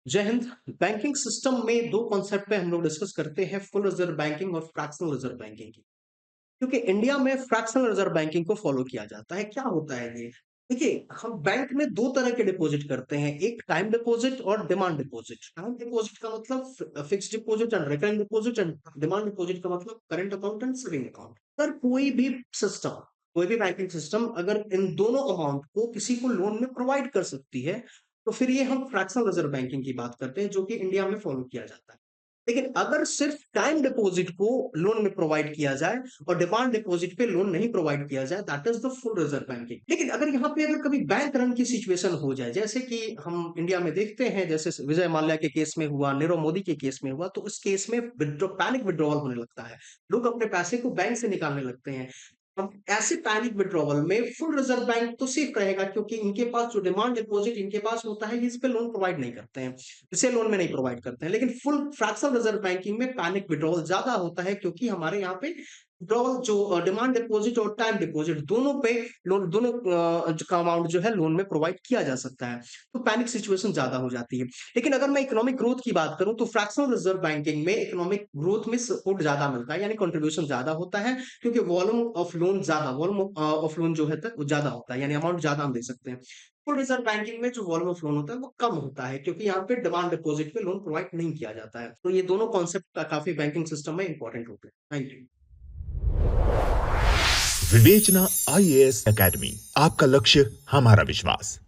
जय Hind. Banking system में 2 concept पे हम लोग डिस्कस करते हैं, फुल रिज़र्व बैंकिंग और फ्रैक्शनल रिज़र्व बैंकिंग की। क्योंकि इंडिया में फ्रैक्शनल रिज़र्व बैंकिंग को फ़ॉलो किया जाता है। क्या होता है ये? देखिए, हम बैंक में 2 तरह के डिपॉज़िट करते हैं, एक टाइम डिपॉज़िट और डिमांड डिपॉज़िट। टाइम डिपॉज़िट का मतलब fixed deposit and recurring deposit, and demand deposit का मतलब current account and saving account. अगर सिस्टम कोई भी बैंकिंग सिस्टम अगर इन दोनों अमाउंट को किसी को लोन में प्रोवाइड कर सकती है, तो फिर ये हम फ्रैक्शनल रिज़र्व बैंकिंग की बात करते हैं, जो कि इंडिया में फ़ॉलो किया जाता है। लेकिन अगर सिर्फ टाइम डिपॉजिट को लोन में प्रोवाइड किया जाए और डिमांड डिपॉजिट पे लोन नहीं प्रोवाइड किया जाए, that is the full reserve banking. लेकिन अगर यहाँ पे अगर कभी बैंक रन की सिचुएशन हो जाए, जैसे कि हम इंडिया में देखते हैं, जैसे विजय माल्या के केस में हुआ, नीरव मोदी के केस में हुआ, तो उस केस में पैनिक विड्रॉवल होने लगता है। लोग अपने पैसे को बैंक से निकालने लगते हैं। अब ऐसे पैनिक विड्रॉवल में फुल रिजर्व बैंक तो सेफ रहेगा, क्योंकि इनके पास जो डिमांड डिपॉजिट इनके पास होता है, ये इस पे लोन प्रोवाइड नहीं करते हैं, इसे लोन में नहीं प्रोवाइड करते हैं। लेकिन फुल फ्रैक्शनल रिजर्व बैंकिंग में पैनिक विड्रॉवल ज्यादा होता है, क्योंकि हमारे यहाँ पे विड्रॉवल जो डिमांड डिपॉजिट और टाइम डिपॉजिट दोनों पे लोन, दोनों का अमाउंट जो है लोन में प्रोवाइड किया जा सकता है। तो पैनिक सिचुएशन ज्यादा हो जाती है। लेकिन अगर मैं इकोनॉमिक ग्रोथ की बात करूं, तो फ्रैक्शनल रिजर्व बैंकिंग में इकोनॉमिक ग्रोथ में सपोर्ट ज्यादा मिलता है, यानी कंट्रीब्यूशन ज्यादा होता है, क्योंकि वॉल्यूम ऑफ लोन जो है तक वो ज्यादा होता है, यानी अमाउंट ज्यादा हम दे सकते हैं। फुल रिजर्व बैंकिंग में जो वॉल्यूम ऑफ लोन होता है वो कम होता है, क्योंकि यहाँ पे डिमांड डिपॉजिट पे लोन प्रोवाइड नहीं किया जाता है। तो ये दोनों कॉन्सेप्ट का काफी बैंकिंग सिस्टम में इंपॉर्टेंट होते हैं। Thank you. विवेचना आईएएस एकेडमी, आपका लक्ष्य हमारा विश्वास।